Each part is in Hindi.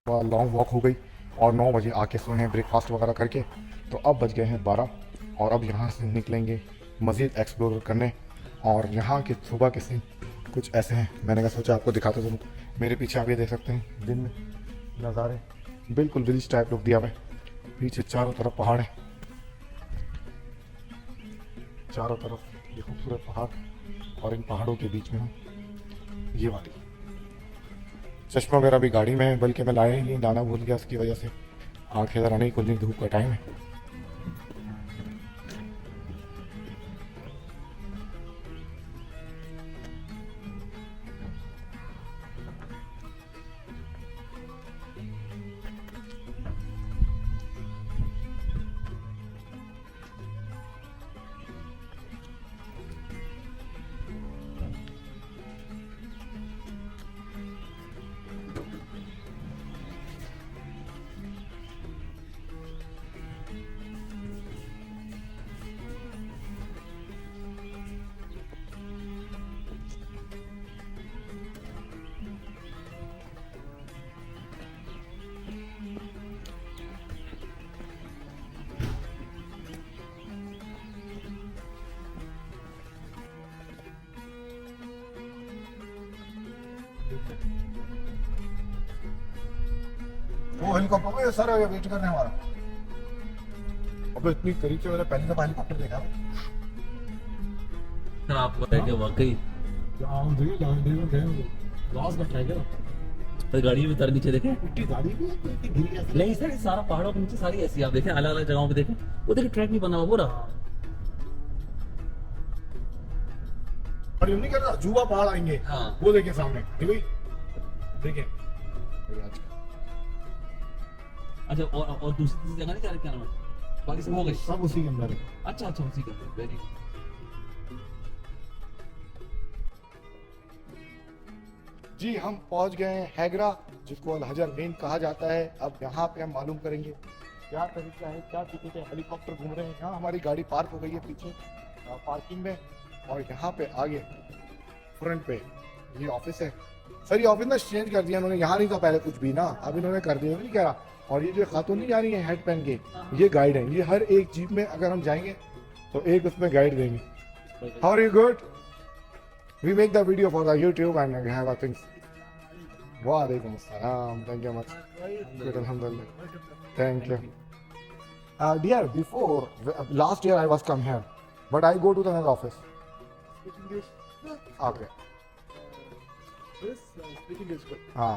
लॉन्ग वॉक हो गई और 9 बजे आके सोए हैं ब्रेकफास्ट वगैरह करके। तो अब बज गए हैं 12 और अब यहाँ से निकलेंगे मज़ीद एक्सप्लोर करने। और यहाँ के सुबह के सीन कुछ ऐसे हैं, मैंने कहा सोचा आपको दिखाता चलूँ। मेरे पीछे आप ये देख सकते हैं दिन में नज़ारे, बिल्कुल विलेज टाइप लुक दिया हुआ है। पीछे चारों तरफ पहाड़ है, चारों तरफ ये खूबसूरत पहाड़, और इन पहाड़ों के बीच में हम ये वाली चश्मा वगैरह भी गाड़ी में है, बल्कि मैं लाया ही नहीं, लाना भूल गया, उसकी वजह से आंखें ज़रा नहीं खुलनी, धूप का टाइम है। वो हेलीकॉप्टर सर वेट कर रहे हैं हमारा। अबे इतनी करीब से मैंने पहली दफा हेलीकॉप्टर देखा। सर आपको है कि वाकई लॉस का ट्राई करो। पर गाड़ी में तार नीचे देखें, गाड़ी भी गिर गया। नहीं सर सारा पहाड़ों के नीचे सारी ऐसी आप देखें, अलग अलग जगहों पे देखें, वो देखिए ट्रैक भी बना हुआ पूरा। और यूं नहीं कर रहा जुबा पहाड़ आएंगे। हाँ। वो देखें सामने, देखें। अच्छा और दूसरी तीसरी जगह नहीं जा रहे, क्या नाम है, बाकी सब हो गए, सब उसी के अंदर है। अच्छा अच्छा उसी का, वेरी गुड। जी हम पहुंच गए हैं हैगरा, जिसको अल हजर मेन कहा जाता है। अब यहाँ पे हम मालूम करेंगे क्या तरीका है, क्या टिकट है। हेलीकॉप्टर घूम रहे हैं, यहाँ हमारी गाड़ी पार्क हो गई है पीछे पार्किंग में। और यहाँ पे आगे फ्रंट पे ये ऑफिस है। सर ये ऑफिस ना चेंज कर दिया इन्होंने, यहाँ नहीं था पहले कुछ भी ना, अब इन्होंने कर दिया, नहीं कह रहा। और ये जो खातून नहीं जा रही है हेड पहन के, ये गाइड है। ये हर एक जीप में अगर हम जाएंगे तो एक उसमें गाइड देंगे। How are you good? We make the video for the YouTube and we have things. वालेकुम अस्सलाम, थैंक यू मच। गुड अल्हम्दुलिल्लाह, thank you. Dear before last year I was come here but I go to the another office. Okay हाँ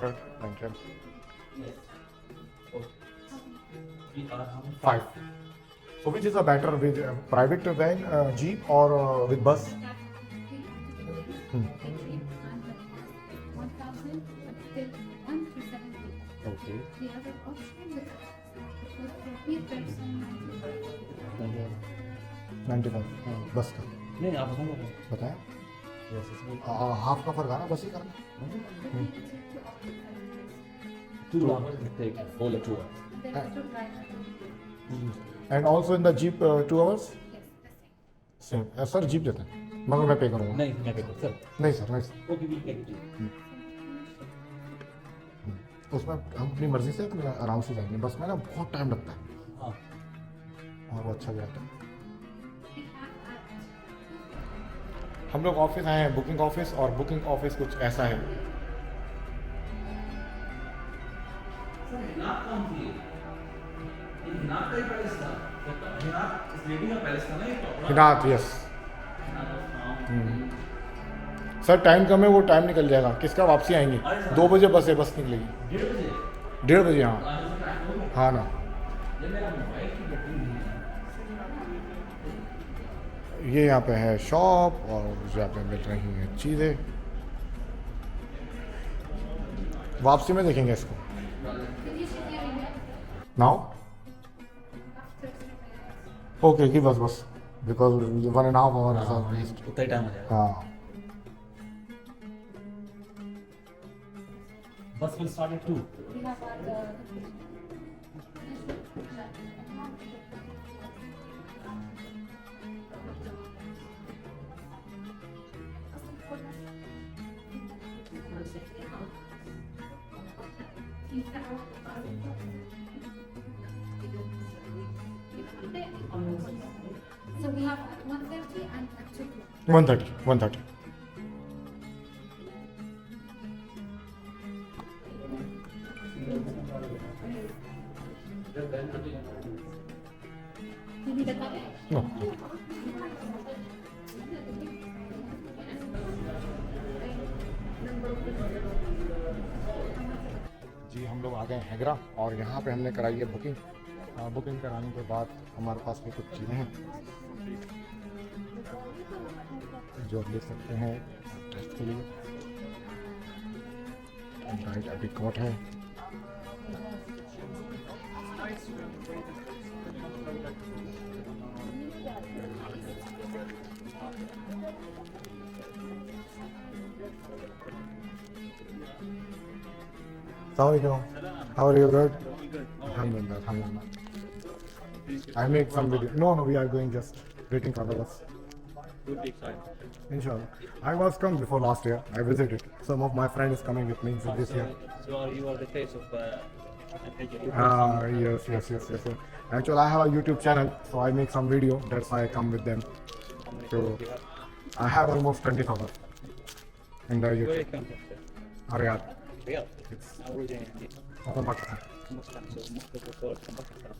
good thank you 5 so which is a better with private van jeep or with bus okay 95 बस का नहीं आप बताएं हाफ का फर्क आना बस ही करना and also in the jeep 2 hours same sir jeep देते हैं मगर मैं पे करूँगा नहीं मैं पे करूँ सर, नहीं सर नहीं ओके वी टेक इट। उसमें हम अपनी मर्जी से अपने आराम से जाएंगे, बस में ना बहुत टाइम लगता है हाँ और वो अच्छा भी रहता है। हम लोग ऑफिस आए हैं बुकिंग ऑफिस, और बुकिंग ऑफिस कुछ ऐसा है। हिनात यस सर टाइम कम है, वो टाइम निकल जाएगा। किसका वापसी आएंगे 2 बजे बस है, बस निकलेगी 1:30 बजे। हाँ हाँ ना ये यहाँ पे है शॉप और यहाँ पे मिल रही हैं चीज़ें। वापसी में देखेंगे इसको नाउ ओके की बस because 1.5 hours is our waste. उतना ही टाइम हो जाएगा. हाँ. Bus will start at 2. So we have at 1:30 and at 2 o'clock. 1:30. 1:30. You need a copy? No. जी हम लोग आ गए हैगरा और यहाँ पे हमने कराई है बुकिंग. बुकिंग कराने के बाद हमारे पास में कुछ चीज़ें हैं जो आप ले सकते हैं टेस्ट के लिए. राइट अभी कोट है. Assalamualaikum. How are you? Good? Alhamdulillah, alhamdulillah. I make some video. No, we are going just waiting for the bus. Will be excited. Inshallah. I was come before last year. I visited. Some of my friends is coming with me this year. So you are the face of Yes. Actually, I have a YouTube channel, so I make some video. That's why I come with them. So I have almost 20,000 in the Where you YouTube. come from? Riyadh. Riyadh. It's Originally from Pakistan. Muslim, so most of the world from Pakistan.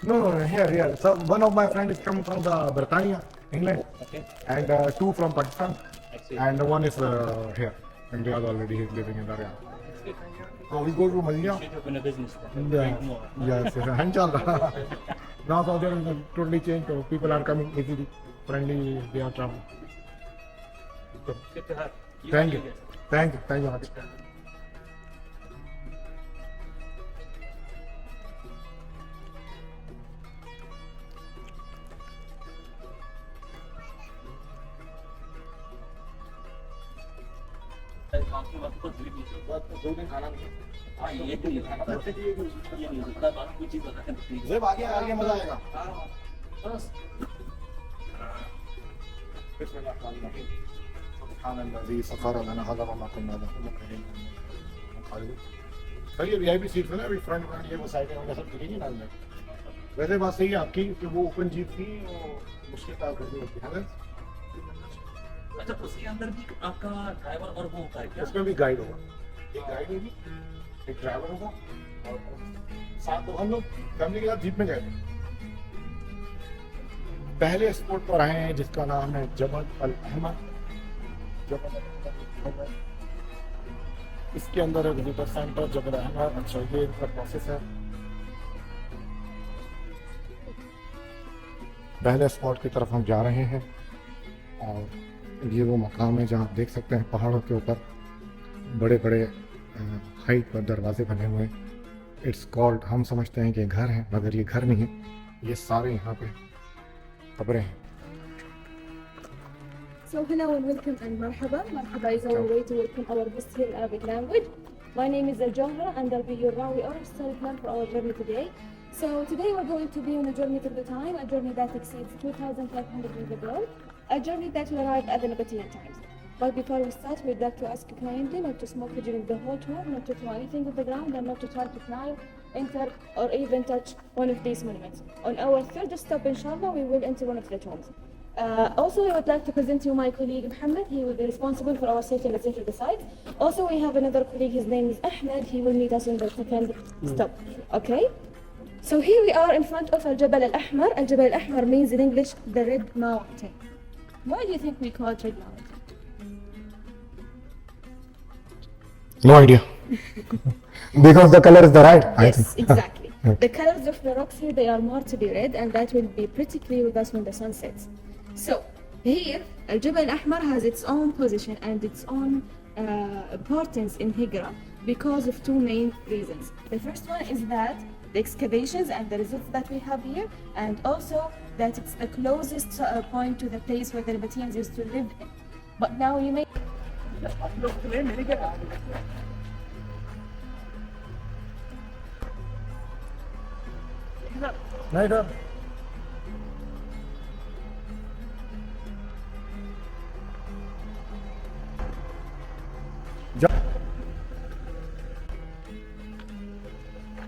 No, here. So one of my friends is come from the Britannia, England, Okay. and two from Pakistan, I see. and one is here in Riyadh already. He's living in the Riyadh. That's good. So we go to Madina. Should open a business. Yeah. Drink more. Yes, inshallah. Now Saudi Arabia is totally changed. So people are coming easily, friendly. They are traveling. Good to have. Thank you much. हाँ, ये तो ये नहीं होता. बाकी कोई चीज़ बता सकते जब आगे मजा आएगा. बस. सुब्हानल्लाज़ी सखर लना हज़ा व मा कुन्ना लहू मुक़रिनीन. सही है. वीआईपी सीट में ना अभी फ्रंट ये वो साइड में सब दिखेगी ना अंदर. वैसे बात सही है आपकी कि वो ओपन जीप थी मुश्किल काम करनी होती है ना. अच्छा, उसके अंदर भी आपका ड्राइवर और वो होता है क्या? उसमें भी गाइड होगा. एक गाइड होगी, एक ड्राइवर होगा और साथ तो हम लोग फैमिली के साथ जीप में गए थे. पहले स्पॉट पर आए हैं जिसका नाम है जबल अल अहमर. इसके अंदर है विजिटर सेंटर जबल अहमर. अच्छा, ये इनका प्रोसेस है. पहले स्पॉट की तरफ हम जा रहे हैं और ये वो मकाम है जहाँ आप देख सकते हैं पहाड़ों के ऊपर बड़े बड़े हाइट पर दरवाजे बने हुए हैं. इट्स कॉल्ड, हम समझते हैं कि घर है मगर ये घर नहीं है. ये सारे यहाँ पे कब्रें हैं. So hello and welcome and marhaba. Marhaba is our way to welcome our guests here in Arabic language. My name is Al and I'll be your rawi or study plan for our journey today. So today we're going to be on a journey to the time, a journey that exceeds 2,500 years ago, a journey that will arrive at the Nabatean times. But before we start, we'd like to ask you kindly not to smoke during the whole tour, not to throw anything on the ground, and not to try to climb, enter, or even touch one of these monuments. On our third stop, inshallah, we will enter one of the tombs. Also, I would like to present you my colleague Muhammad. He will be responsible for our safety and safety of the site. Also, we have another colleague, his name is Ahmed. He will meet us on the second stop. Okay? So here we are in front of Al-Jabal Al-Ahmar. Al-Jabal Al-Ahmar means in English, the Red Mountain. Why do you think we call it Red Mountain? No idea. Because the color is the red. Yes, exactly. The colors of the rocks here, they are marked to be red, and that will be pretty clear with us when the sun sets. So here, Al-Jabal Al-Ahmar has its own position and its own importance in Hegra because of two main reasons. The first one is that the excavations and the results that we have here, and also that it's the closest point to the place where the Nabateans used to live in. But now you may नहीं सर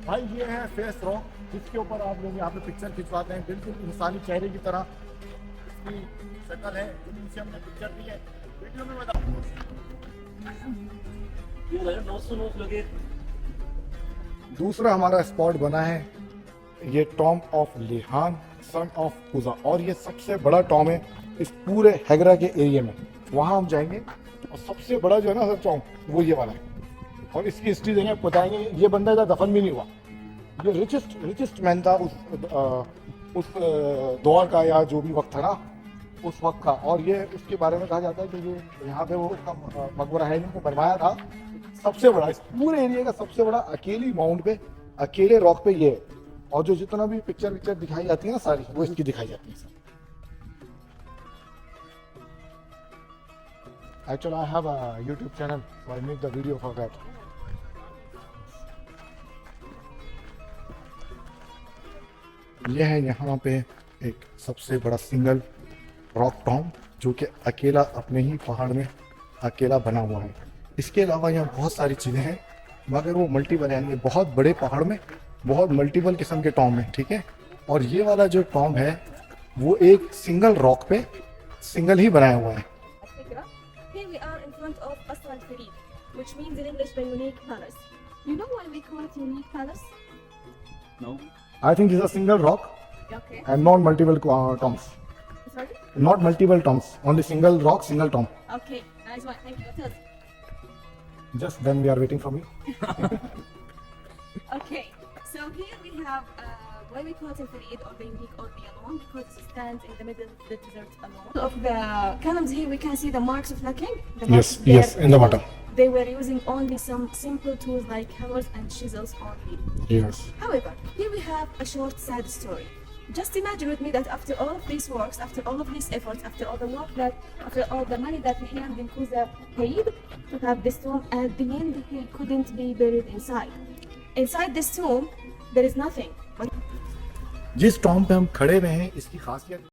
भाई ये है फेस रॉक जिसके ऊपर आप लोग यहाँ पे पिक्चर खिंचवाते हैं बिल्कुल इंसानी चेहरे की तरह इसकी शक्ल है जो नीचे हमने पिक्चर दी है वीडियो में बता दूसरा हमारा स्पॉट बना है ये टॉम ऑफ लिहान सन ऑफ कुजा और ये सबसे बड़ा टॉम है इस पूरे हैगरा के एरिया में वहाँ हम जाएंगे और सबसे बड़ा जो है ना सर टॉम वो ये वाला है और इसकी हिस्ट्री देंगे बताएंगे ये बंदा इधर दफन भी नहीं हुआ ये रिचेस्ट मैन था उस दौर का या जो भी वक्त था ना उस वक्त का और ये उसके बारे में कहा जाता है कि ये यहाँ पे वो उसका मकबरा है जिनको बनवाया था सबसे बड़ा इस पूरे एरिया का सबसे बड़ा अकेली माउंट पे अकेले रॉक पे ये है और जो जितना भी पिक्चर दिखाई जाती है ना सारी वो इसकी दिखाई जाती है sir actually I have a YouTube channel so I make the video for that यह है यहाँ पे एक सबसे बड़ा सिंगल रॉक टॉम जो कि अकेला अपने ही पहाड़ में अकेला बना हुआ है इसके अलावा यहाँ बहुत सारी चीज़ें हैं मगर वो मल्टीपल है बहुत बड़े पहाड़ में बहुत मल्टीपल किस्म के टॉम है ठीक है और ये वाला जो टॉम है वो एक सिंगल रॉक पे सिंगल ही बनाया हुआ है Here we are in front of Qasr al-Farid, which means in English the unique palace. You know why we call it unique palace? No. I think this is a single rock Okay. and not multiple tombs. Sorry? Not multiple tombs, only single rock, single tomb. Okay, nice one. Thank you. Tell us. Just then we are waiting for me. Okay, so here we have why we call it al-Farid or the unique or the alone because it stands in the middle of the desert alone. Of the columns here we can see the marks of lacking. Yes, in the bottom. They were using only some simple tools like hammers and chisels only. Yes. However, here we have a short sad story. Just imagine with me that after all of these works, after all of these efforts, after all the work that, after all the money that Hind bin Kuza paid to have this tomb, at the end he couldn't be buried inside. Inside this tomb, there is nothing. जिस टॉम पे हम खड़े हुए हैं इसकी खासियत